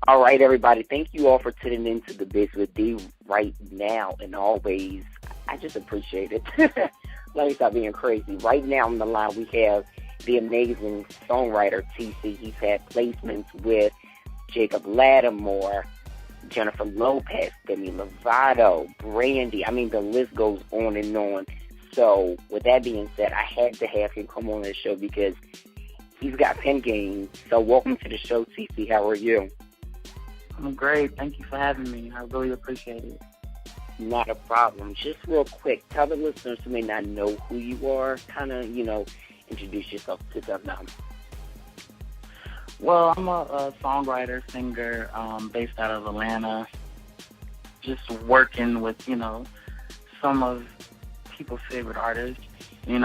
All right, everybody. Thank you all for tuning into the Biz with D right now and always. I just appreciate it. Let me stop being crazy. Right now on the line, we have the amazing songwriter TC. He's had placements with Jacob Lattimore, Jennifer Lopez, Demi Lovato, Brandy. I mean, the list goes on and on. So, with that being said, I had to have him come on the show because he's got pen game. So, welcome to the show, TC. How are you? I'm great. Thank you for having me. I really appreciate it. Not a problem. Just real quick, tell the listeners who may not know who you are, kind of, introduce yourself to them now. Well, I'm a songwriter, singer, based out of Atlanta. Just working with, some of people's favorite artists. I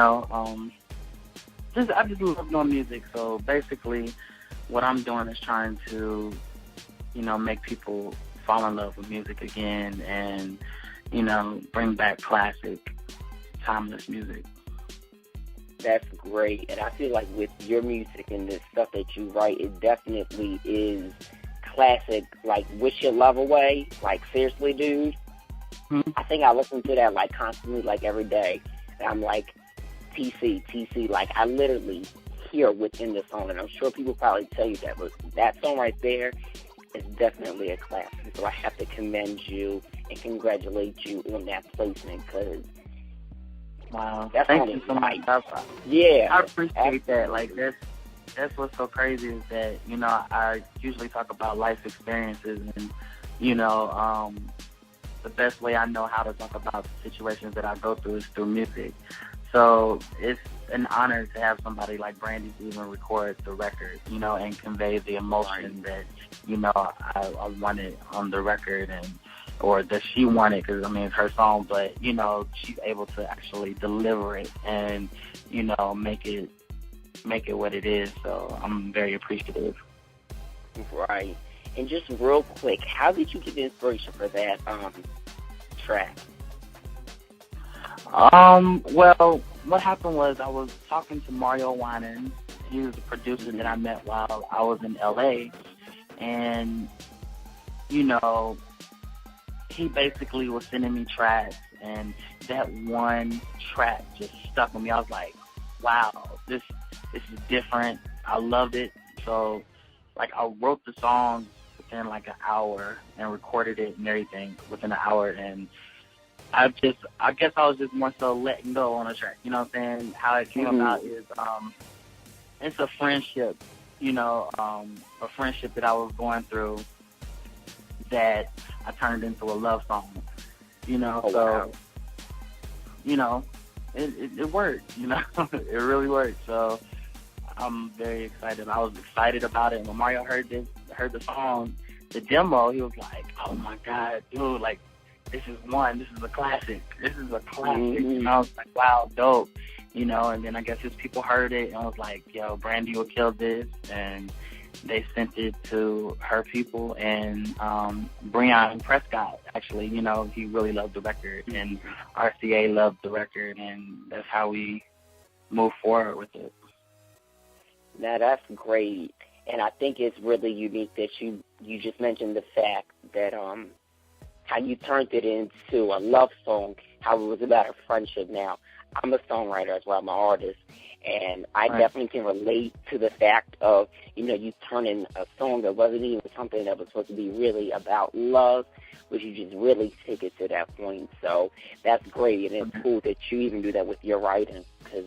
just love doing music. So basically, what I'm doing is trying to, make people fall in love with music again and, bring back classic, timeless music. That's great. And I feel like with your music and the stuff that you write, it definitely is classic, like Wish Your Love Away, like seriously, dude. Mm-hmm. I think I listen to that like constantly, like every day. And I'm like, TC, like I literally hear within the song, and I'm sure people probably tell you that, but that song right there is definitely a classic. So I have to commend you and congratulate you on that placement, because wow, that's thank you so much. Yeah, I appreciate that. Like that's what's so crazy is that I usually talk about life experiences, and the best way I know how to talk about the situations that I go through is through music. So it's an honor to have somebody like Brandy even record the record, and convey the emotion that, I wanted on the record, or that she wanted, because, it's her song, but, she's able to actually deliver it and, make it what it is. So I'm very appreciative. Right. And just real quick, how did you get the inspiration for that track? Well, what happened was I was talking to Mario Winans. He was a producer that I met while I was in L.A., and, he basically was sending me tracks, and that one track just stuck with me. I was like, wow, this is different. I loved it. So, I wrote the song within, an hour and recorded it and everything within an hour, and I guess I was just more so letting go on a track. You know what I'm saying? How it came about is, it's a friendship, a friendship that I was going through that I turned into a love song, Wow. It worked, it really worked. So I'm very excited. I was excited about it. When Mario heard the song, the demo, he was like, oh my God, dude, this is a classic. This is a classic. Mm-hmm. And I was like, wow, dope. And then I guess his people heard it and was like, yo, Brandy will kill this. And they sent it to her people, and Breon Prescott, actually, he really loved the record, and RCA loved the record, and that's how we moved forward with it. Now, that's great. And I think it's really unique that you just mentioned the fact that how you turned it into a love song, how it was about a friendship. Now, I'm a songwriter as well, I'm an artist, and I definitely can relate to the fact of, you turning a song that wasn't even something that was supposed to be really about love, but you just really take it to that point. So that's great, and it's cool that you even do that with your writing, because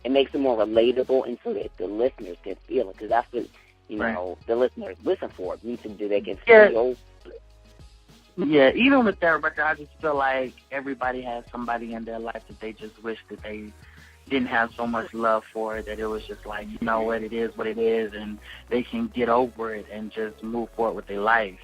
it makes it more relatable, and so that the listeners can feel it, because that's what, the listeners listen for. Music that they can feel. Yeah, even with that record, I just feel like everybody has somebody in their life that they just wish that they didn't have so much love for it, that it was just like, what it is, and they can get over it and just move forward with their life,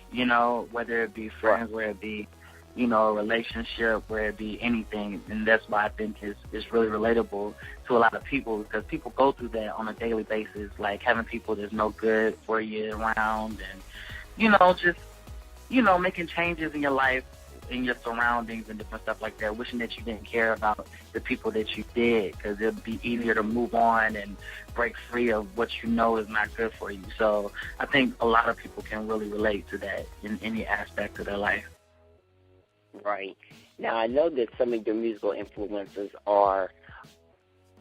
whether it be friends, whether it be, a relationship, whether it be anything. And that's why I think it's really relatable to a lot of people, because people go through that on a daily basis, like having people that's no good for you around, and, just making changes in your life in your surroundings and different stuff like that, wishing that you didn't care about the people that you did, because it'd be easier to move on and break free of what you know is not good for you. So I think a lot of people can really relate to that in any aspect of their life. Right. Now, I know that some of your musical influences are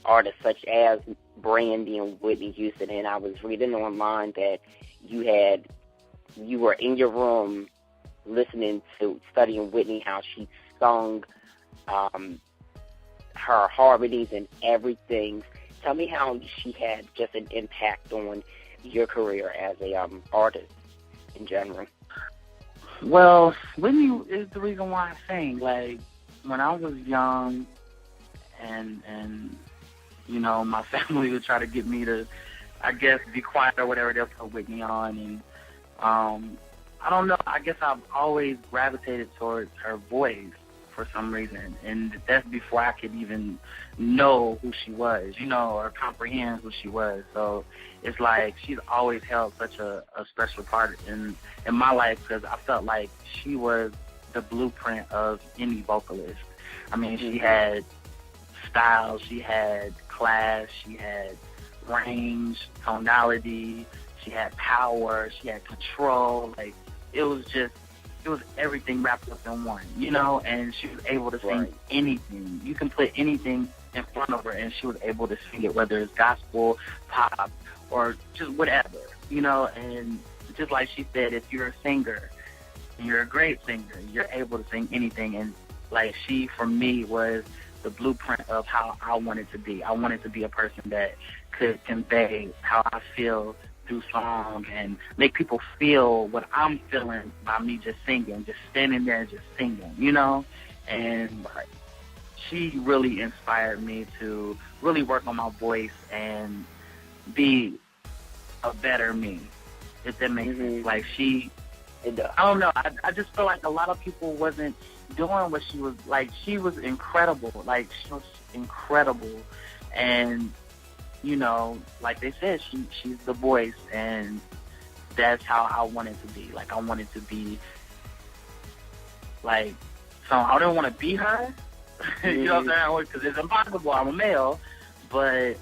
artists such as Brandy and Whitney Houston, and I was reading online that you were in your room studying Whitney, how she sung her harmonies and everything. Tell me how she had just an impact on your career as a artist in general. Well, Whitney is the reason why I sing. Like, when I was young and you know, my family would try to get me to, I guess, be quiet or whatever, they'll put Whitney on. And I don't know, I guess I've always gravitated towards her voice for some reason. And that's before I could even know who she was, you know, or comprehend who she was. So it's like she's always held such a special part in my life, because I felt like she was the blueprint of any vocalist. I mean, she had style, she had class, she had range, tonality, she had power, she had control. Like, it was everything wrapped up in one, you know, and she was able to sing anything. You can put anything in front of her and she was able to sing it, whether it's gospel, pop, or just whatever, you know. And just like she said, if you're a singer and you're a great singer, you're able to sing anything. And like, she, for me, was the blueprint of how I wanted to be. I wanted to be a person that could convey how I feel through song and make people feel what I'm feeling by me just singing, just standing there and just singing, you know. And she really inspired me to really work on my voice and be a better me, if that makes sense. Like, I don't know, I just feel like a lot of people wasn't doing what she was. Like, she was incredible. Like, she was incredible. And, you know, like they said, she's the voice, and that's how I wanted to be. Like, I wanted to be, like, so I don't want to be her, you know what I'm saying? Because it's impossible. I'm a male, but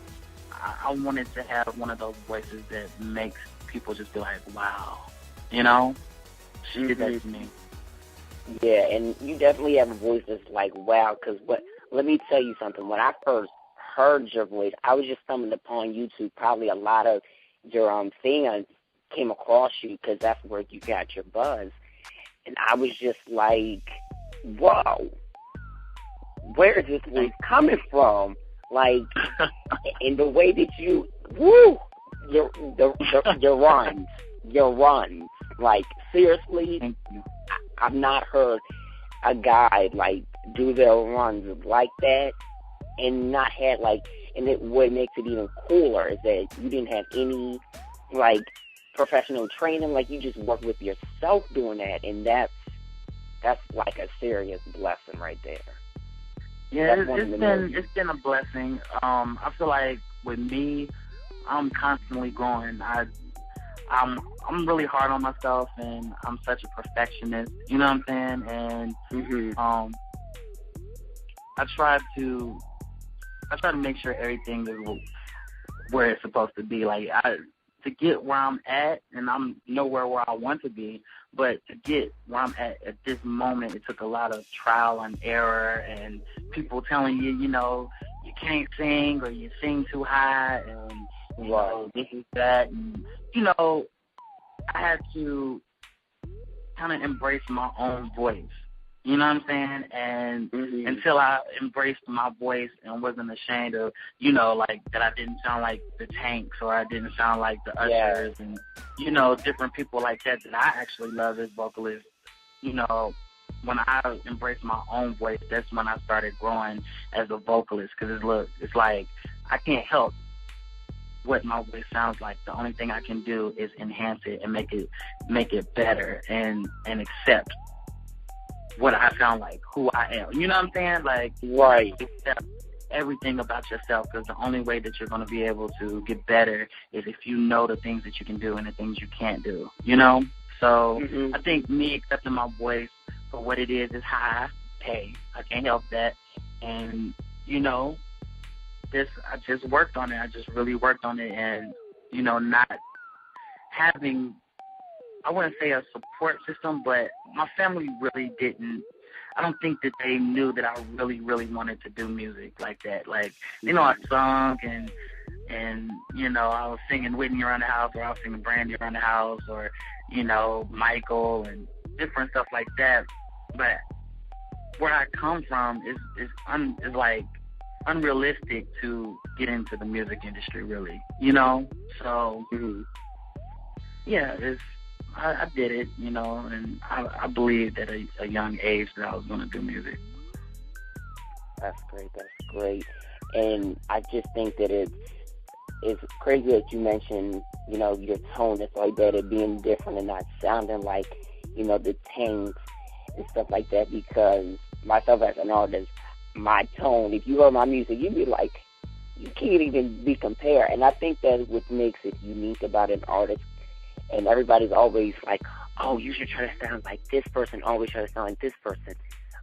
I wanted to have one of those voices that makes people just be like, wow, you know? She did that to me. Yeah, and you definitely have a voice that's like, wow, because let me tell you something. When I first heard your voice, I was just stumbling upon YouTube. Probably a lot of your fans came across you because that's where you got your buzz. And I was just like, whoa, where is this voice coming from? Like, in the way that you, your runs. Like, seriously, I've not heard a guy, like, do their runs like that and not have, like, and what makes it even cooler is that you didn't have any, like, professional training. Like, you just work with yourself doing that, and that's like a serious blessing right there. Yeah, it's been a blessing. I feel like with me, I'm constantly growing. I'm really hard on myself, and I'm such a perfectionist. You know what I'm saying? And I try to make sure everything is where it's supposed to be. Like, to get where I'm at, and I'm nowhere where I want to be, but to get where I'm at this moment, it took a lot of trial and error, and people telling you, you know, you can't sing, or you sing too high, and you know, this is that, and you know, I had to kind of embrace my own voice. You know what I'm saying? And until I embraced my voice and wasn't ashamed of, you know, like, that I didn't sound like the Tanks, or I didn't sound like the Ushers, and, you know, different people like that I actually love as vocalists. You know, when I embraced my own voice, that's when I started growing as a vocalist, because it's like, I can't help what my voice sounds like. The only thing I can do is enhance it and make it better and accept what I sound like, who I am. You know what I'm saying? Like, accept everything about yourself, because the only way that you're going to be able to get better is if you know the things that you can do and the things you can't do, you know? So I think me accepting my voice for what it is high. Hey, I can't help that. And, you know, I just worked on it. I just really worked on it, and, you know, not having, I wouldn't say a support system, but my family really didn't. I don't think that they knew that I really, really wanted to do music like that. Like, you know, I sung and you know, I was singing Whitney around the house, or I was singing Brandy around the house, or, you know, Michael and different stuff like that. But where I come from is like unrealistic to get into the music industry, really, you know? So, yeah, I did it, you know, and I believed at a young age that I was going to do music. That's great. That's great. And I just think that it's crazy that you mentioned, you know, your tone is like that, it being different and not sounding like, you know, the tanks and stuff like that, because myself as an artist, my tone, if you heard my music, you'd be like, you can't even be compared. And I think that's what makes it unique about an artist. And everybody's always like, oh, you should try to sound like this person, always try to sound like this person.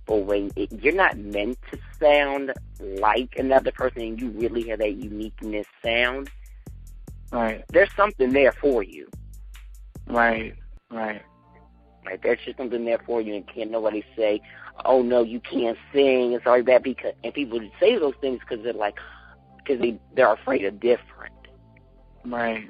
But when you're not meant to sound like another person and you really have that uniqueness sound, right, there's something there for you. Right. Like, there's just something there for you, and can't nobody say, oh, no, you can't sing, it's like that, because, and people say those things because they're like, because they're afraid of different. Right.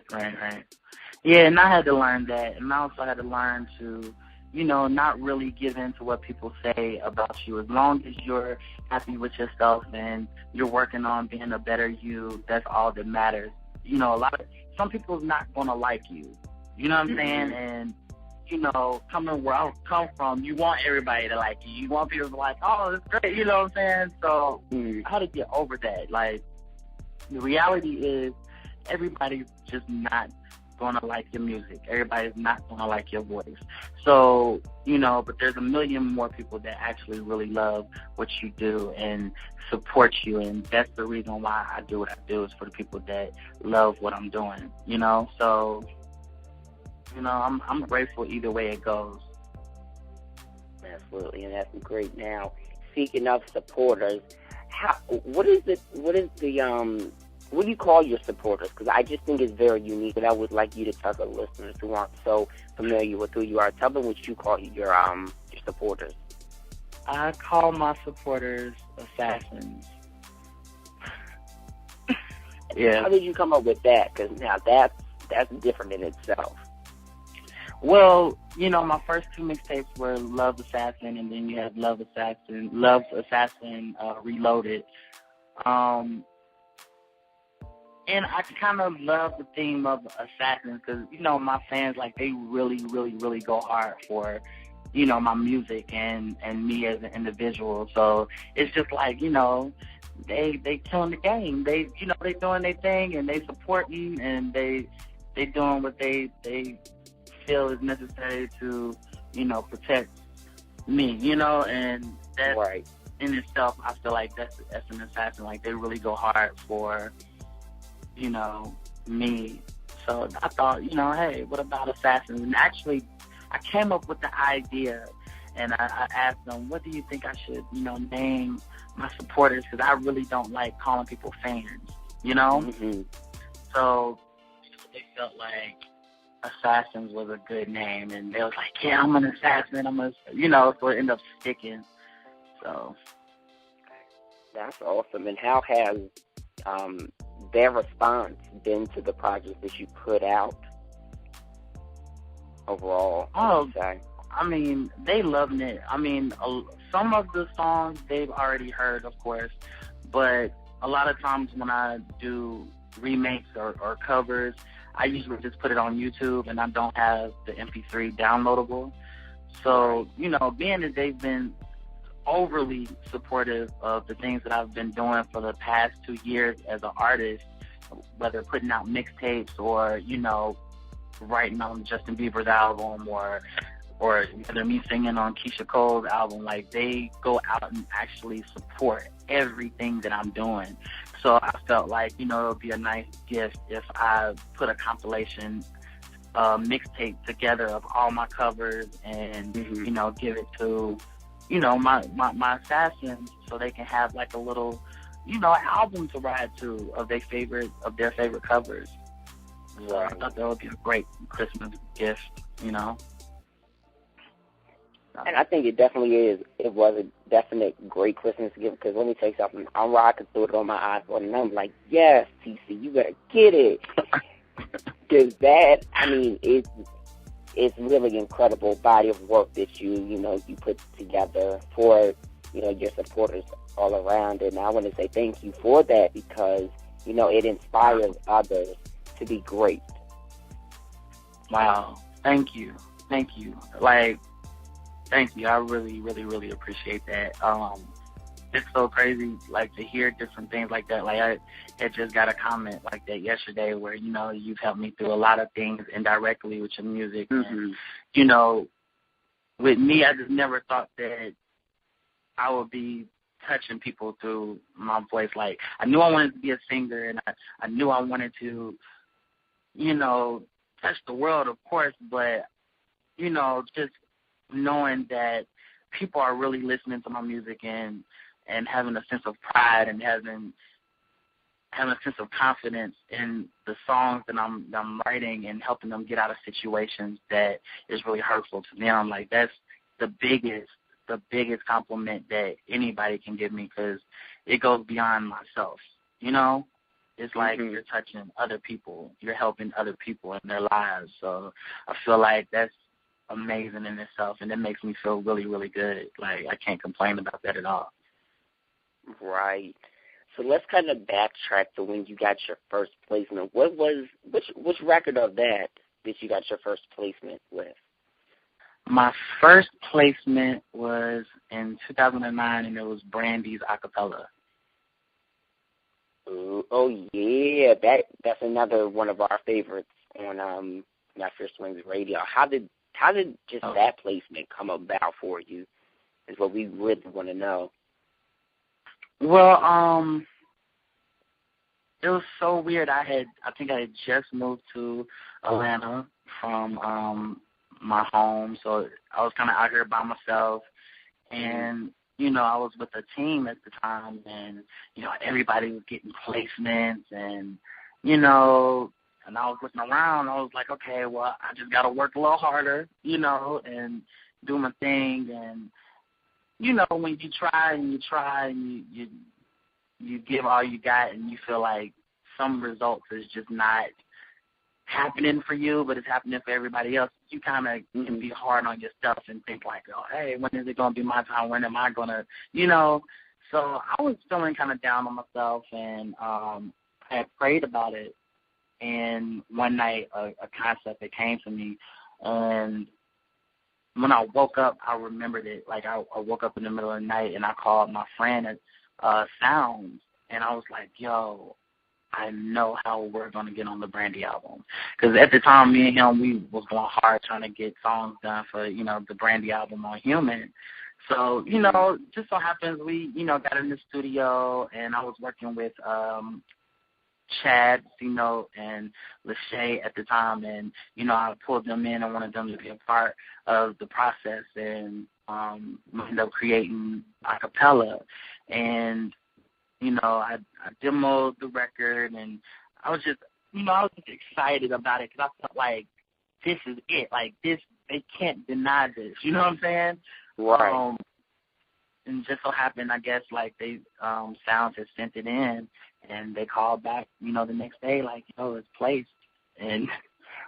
Yeah, and I had to learn that, and I also had to learn to, you know, not really give in to what people say about you. As long as you're happy with yourself and you're working on being a better you, that's all that matters. You know, some people's not going to like you. You know what I'm saying? And, you know, coming where I come from, you want everybody to like you. You want people to be like, oh, it's great. You know what I'm saying? So I had to get over that. Like, the reality is everybody's just not going to like your music. Everybody's not going to like your voice. So, you know, but there's a million more people that actually really love what you do and support you, and that's the reason why I do what I do, is for the people that love what I'm doing, you know? So, you know, I'm grateful either way it goes. Absolutely, and that's great. Now, speaking of supporters, what do you call your supporters? Because I just think it's very unique, and I would like you to tell the listeners who aren't so familiar with who you are. Tell them what you call your supporters. I call my supporters assassins. Yeah. How did you come up with that? Because now that's different in itself. Well, you know, my first two mixtapes were Love Assassin, and then you have Love Assassin Reloaded. And I kind of love the theme of assassins because, you know, my fans, like, they really, really, really go hard for, you know, my music and me as an individual. So it's just like, you know, they killing the game. They, you know, they doing their thing, and they supporting, and they doing what they feel is necessary to, you know, protect me, you know, and that right in itself, I feel like that's an assassin. Like, they really go hard for, you know, me. So I thought, you know, hey, what about assassins? And actually, I came up with the idea, and I asked them, what do you think I should, you know, name my supporters? Because I really don't like calling people fans, you know? Mm-hmm. So they felt like Assassins was a good name, and they was like, yeah, I'm an assassin. You know, so it ended up sticking. So that's awesome. And how has their response been to the projects that you put out overall? Oh, I mean, they loving it. I mean, some of the songs they've already heard, of course, but a lot of times when I do remakes or covers, I usually just put it on YouTube, and I don't have the MP3 downloadable. So, you know, being that they've been overly supportive of the things that I've been doing for the past 2 years as an artist, whether putting out mixtapes or, you know, writing on Justin Bieber's album or whether me singing on Keisha Cole's album, like, they go out and actually support everything that I'm doing. So I felt like, you know, it would be a nice gift if I put a compilation mixtape together of all my covers and, you know, give it to, you know, my assassins so they can have like a little, you know, album to ride to of their favorite covers. So I thought that would be a great Christmas gift, you know. And I think it definitely is. It was a definite great Christmas gift because let me tell you something. I'm rocking through it on my iPhone, and I'm like, yes, TC, you better get it. Because that, I mean, it's really incredible body of work that you put together for, you know, your supporters all around. And I want to say thank you for that because, you know, it inspires others to be great. Wow. Thank you. Like, thank you. I really, really, really appreciate that. It's so crazy, like, to hear different things like that. Like, I had just got a comment like that yesterday where, you know, you've helped me through a lot of things indirectly with your music. And, you know, with me, I just never thought that I would be touching people through my voice. Like, I knew I wanted to be a singer, and I knew I wanted to, you know, touch the world, of course, but, you know, just knowing that people are really listening to my music and having a sense of pride and having a sense of confidence in the songs that I'm writing and helping them get out of situations that is really hurtful to them. Like, that's the biggest compliment that anybody can give me because it goes beyond myself, you know? It's like you're touching other people. You're helping other people in their lives. So I feel like that's amazing in itself, and it makes me feel really, really good. Like, I can't complain about that at all. Right. So let's kind of backtrack to when you got your first placement. Which record of that you got your first placement with? My first placement was in 2009, and it was Brandy's Acapella. Ooh, oh yeah, that's another one of our favorites on Not Fierce Swings Radio. How did just that placement come about for you? Is what we really want to know. Well, it was so weird. I think I had just moved to Atlanta from my home, so I was kind of out here by myself, and you know, I was with a team at the time, and you know, everybody was getting placements, and you know, and I was looking around. I was like, okay, well, I just got to work a little harder, you know, and do my thing, and you know, when you try and you give all you got, and you feel like some results is just not happening for you, but it's happening for everybody else, you kind of can be hard on yourself and think like, oh, hey, when is it going to be my time? When am I going to, you know? So I was feeling kind of down on myself, and I had prayed about it. And one night, a concept that came to me, and when I woke up, I remembered it. Like, I woke up in the middle of the night, and I called my friend at Sounds, and I was like, yo, I know how we're going to get on the Brandy album. Because at the time, me and him, we was going hard trying to get songs done for, you know, the Brandy album on Human. So, you know, just so happens we, you know, got in the studio, and I was working with Chad, C-Note, and Lachey at the time, and, you know, I pulled them in and wanted them to be a part of the process, and we ended up creating Acapella, and, you know, I demoed the record, and I was just excited about it because I felt like this is it. Like, this, they can't deny this. You know what I'm saying? Right. And just so happened, I guess, like, they, Sounds had sent it in, and they called back, you know, the next day, like, yo, it's placed. And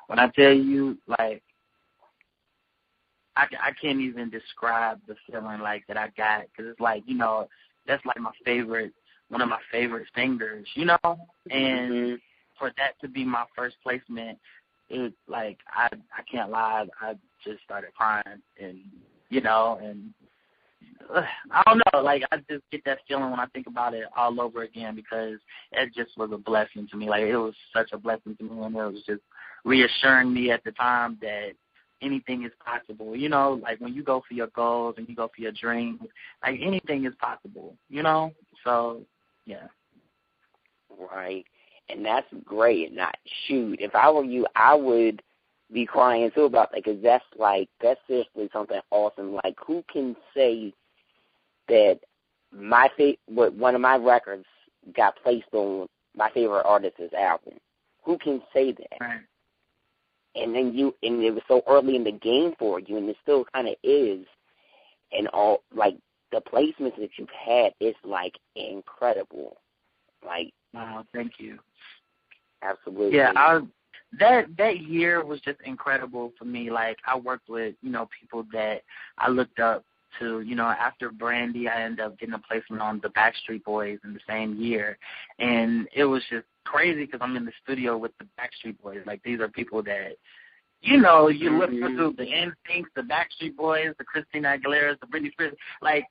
when I tell you, like, I can't even describe the feeling, like, that I got, because it's like, you know, that's like one of my favorite singers, you know? And for that to be my first placement, it, like, I can't lie, I just started crying, and, you know, and I don't know, like, I just get that feeling when I think about it all over again, because it just was a blessing to me. Like, it was such a blessing to me, and it was just reassuring me at the time that anything is possible. You know, like, when you go for your goals and you go for your dreams, like, anything is possible, you know? So, yeah. Right. And that's great. Not shoot. If I were you, I would be crying too about that, because that's seriously something awesome. Like, who can say that one of my records got placed on my favorite artist's album? Who can say that? Right. And then it was so early in the game for you, and it still kind of is. And all, like, the placements that you've had is, like, incredible. Like, wow, thank you. Absolutely. Yeah, that year was just incredible for me. Like, I worked with, people that I looked up to. After Brandy, I ended up getting a placement on the Backstreet Boys in the same year. And it was just crazy because I'm in the studio with the Backstreet Boys. Like, these are people that, you look through the NSYNC, the Backstreet Boys, the Christina Aguilera's, the Britney Spears. Like,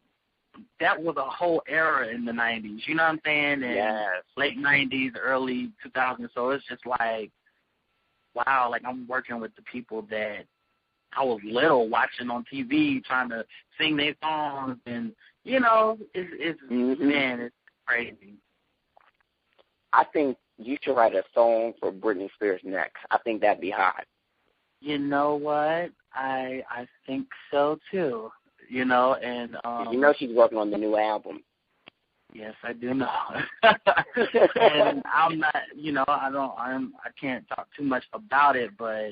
that was a whole era in the 90s. You know what I'm saying? And yes. Late 90s, early 2000s. So it's just like, wow, like I'm working with the people that I was little watching on TV trying to sing their songs. And, it's man, it's crazy. I think you should write a song for Britney Spears next. I think that'd be hot. You know what? I think so too. And she's working on the new album. Yes, I do know. And I'm not, I can't talk too much about it, but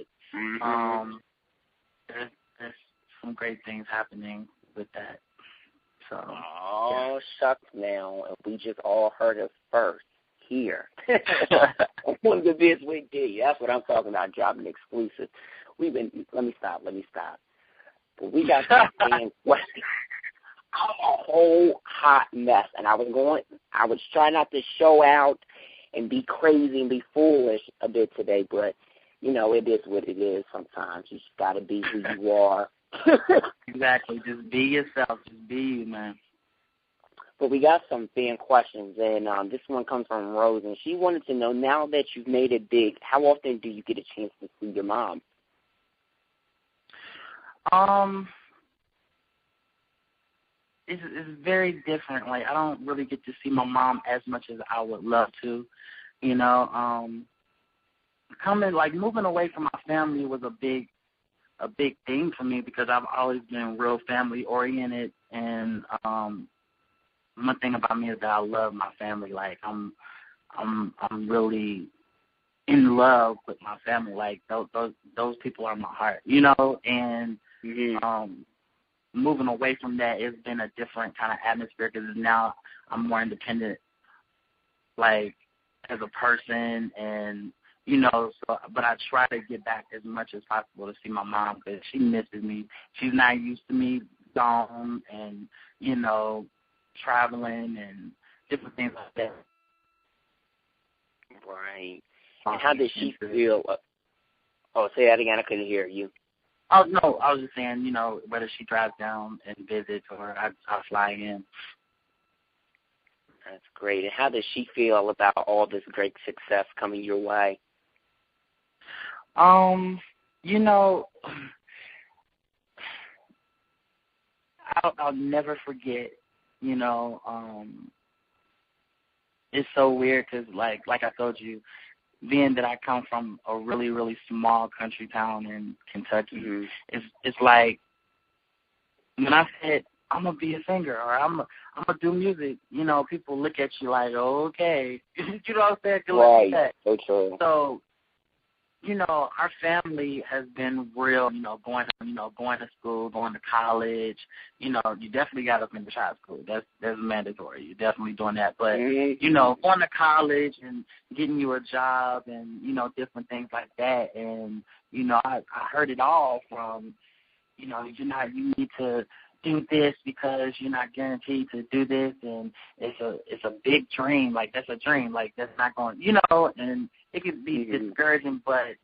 there's some great things happening with that. So. Oh, shucks now. We just all heard it first here. On the Biz Weekday. That's what I'm talking about, dropping exclusive. Let me stop. But we got some fan questions. I'm a whole hot mess, and I was trying not to show out and be crazy and be foolish a bit today, but, it is what it is sometimes. You just got to be who you are. Exactly. Just be yourself. Just be you, man. But we got some fan questions, and this one comes from Rose, and she wanted to know, now that you've made it big, how often do you get a chance to see your mom? It's very different. Like, I don't really get to see my mom as much as I would love to. Moving away from my family was a big thing for me because I've always been real family oriented, and one thing about me is that I love my family. Like, I'm really in love with my family. Like, those people are my heart, and moving away from that, it's been a different kind of atmosphere because now I'm more independent, like, as a person, and, but I try to get back as much as possible to see my mom because she misses me. She's not used to me gone and, traveling and different things like that. Right. And how did she feel? Say that again. I couldn't hear you. Oh, no, I was just saying, whether she drives down and visits or I fly in. That's great. And how does she feel about all this great success coming your way? I'll never forget, it's so weird because, like I told you, being that I come from a really, really small country town in Kentucky, it's like when I said I'm gonna be a singer or I'm gonna do music, people look at you like, okay, you know what I'm saying? Right, so true. So, our family has been real, going to school, going to college. You definitely got to finish high school. That's mandatory. You're definitely doing that. But, going to college and getting you a job and, different things like that. And, I heard it all from, you need to do this because you're not guaranteed to do this, and it's a big dream. Like, that's a dream. Like, that's not going, and it could be discouraging, but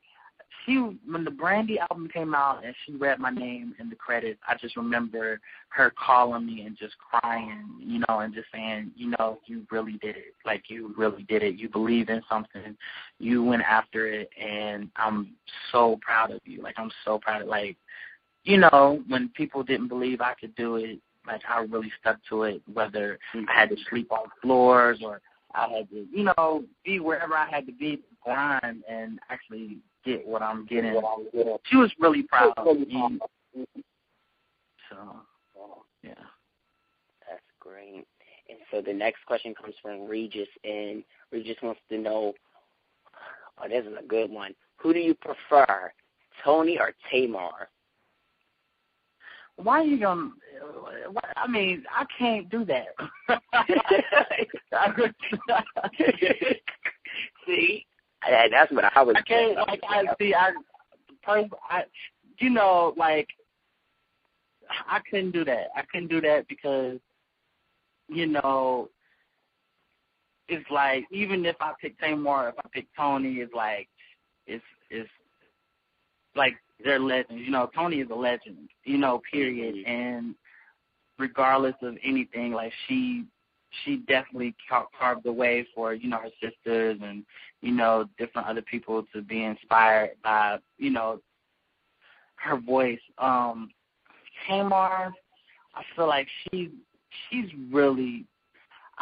when the Brandy album came out and she read my name in the credits, I just remember her calling me and just crying, and just saying, you really did it. Like, you really did it. You believed in something. You went after it, and I'm so proud of you. Like, I'm so proud of, like, when people didn't believe I could do it, like, I really stuck to it, whether I had to sleep on floors or I had to, be wherever I had to be to grind and actually get what I'm getting. She was really proud. So, yeah. That's great. And so the next question comes from Regis, and Regis wants to know, oh, this is a good one. Who do you prefer, Tony or Tamar? Why are you going to, I mean, I can't do that. See? That's what I was I can't, you know, like, I couldn't do that. I couldn't do that because, you know, it's like, even if I pick Tamar, if I pick Tony, it's like, it's like they're legends. You know, Tony is a legend, you know, period. Mm-hmm. And regardless of anything, like, she definitely carved the way for, you know, her sisters and, you know, different other people to be inspired by, you know, her voice. Tamar, I feel like she's really,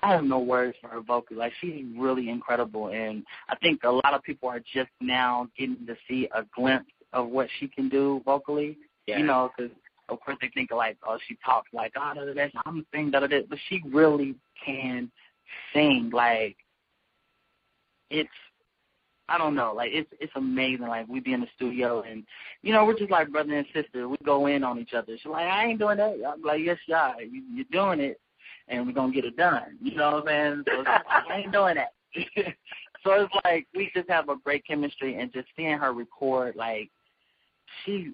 I have no words for her vocally. Like, she's really incredible, and I think a lot of people are just now getting to see a glimpse of what she can do vocally. Yeah. You know, because of course they think like, oh, she talks like, oh, I'm gonna sing, but she really can sing. Like, it's, I don't know, like, it's amazing. Like, we be in the studio and, you know, we're just like brother and sister. We go in on each other. She's like, I ain't doing that. I'm like, yes, y'all, you're doing it, and we're going to get it done. You know what I'm saying? So it's like, I ain't doing that. So it's like we just have a great chemistry, and just seeing her record, like, she's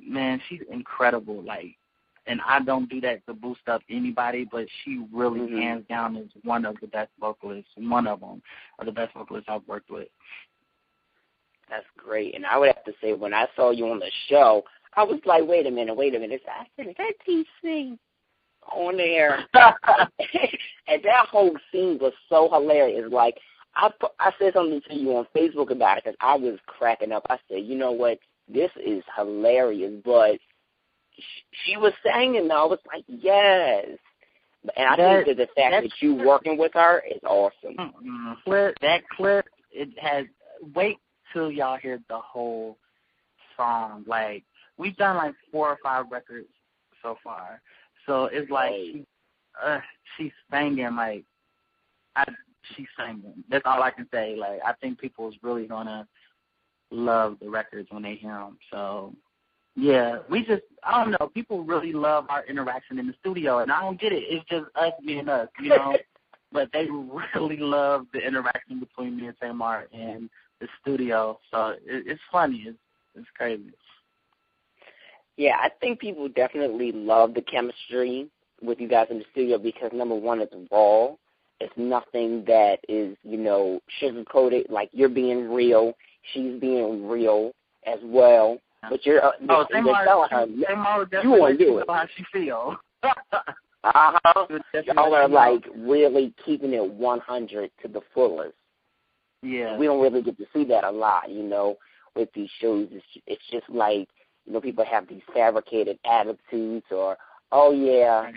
incredible. Like, and I don't do that to boost up anybody, but she really, hands down, is one of the best vocalists, one of them, or the best vocalists I've worked with. That's great. And I would have to say, when I saw you on the show, I was like, wait a minute. I said, is that TC on there? And that whole scene was so hilarious. Like, I said something to you on Facebook about it because I was cracking up. I said, you know what? This is hilarious. But she was singing, though. I was like, yes. And I think that the fact that you working with her is awesome. That clip, it has, wait till y'all hear the whole song. Like, we've done like 4 or 5 records so far. So it's like she's singing, like, she's singing. That's all I can say. Like, I think people is really going to love the records when they hear them. So, yeah, I don't know, people really love our interaction in the studio, and I don't get it. It's just us being us, you know. But they really love the interaction between me and Tamar in the studio. So it's funny. It's crazy. Yeah, I think people definitely love the chemistry with you guys in the studio because, number one, it's raw. It's nothing that is, you know, sugar-coated. Like, you're being real. She's being real as well. But you're Tamar you want to do it. How she feel. Y'all are, like, really keeping it 100 to the fullest. Yeah. We don't really get to see that a lot, you know, with these shows. It's just like, you know, people have these fabricated attitudes or, oh, yeah,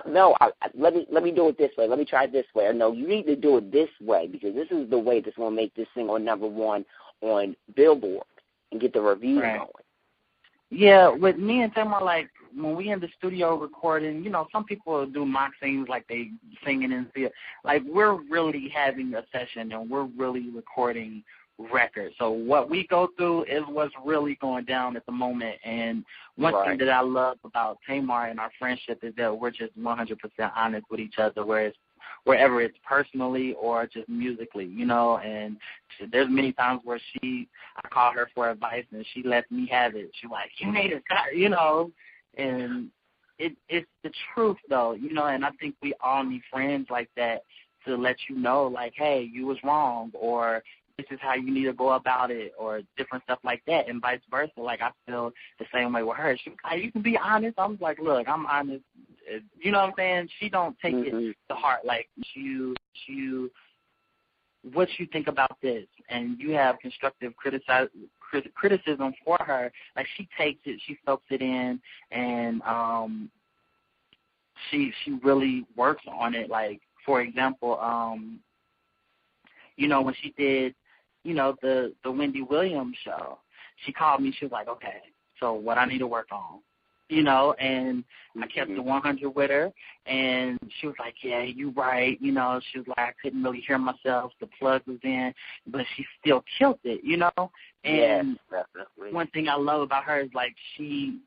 no, let me do it this way. Let me try it this way. Or, no, you need to do it this way because this is the way that's going to make this single #1 on Billboard and get the reviews going. Yeah, with me and Tamar, like, when we in the studio recording, you know, some people do mock scenes like they singing in the, like, we're really having a session and we're really recording records. So what we go through is what's really going down at the moment. And one thing that I love about Tamar and our friendship is that we're just 100% honest with each other, wherever it's personally or just musically, you know. And there's many times where I call her for advice and she lets me have it. She's like, you need to cut, you know. And it's the truth, though, you know. And I think we all need friends like that to let you know, like, hey, you was wrong, or this is how you need to go about it, or different stuff like that, and vice versa. Like, I feel the same way with her. She's like, you can be honest. I'm like, look, I'm honest. You know what I'm saying? She don't take it to heart. Like, what you think about this, and you have constructive criticism for her. Like, she takes it, she soaks it in, and she really works on it. Like, for example, you know, when she did, you know, the Wendy Williams show, she called me. She was like, okay, so what I need to work on, you know, and I kept the 100 with her, and she was like, yeah, you right, you know. She was like, I couldn't really hear myself. The plug was in, but she still killed it, you know. And yes, definitely. one thing I love about her is, like, she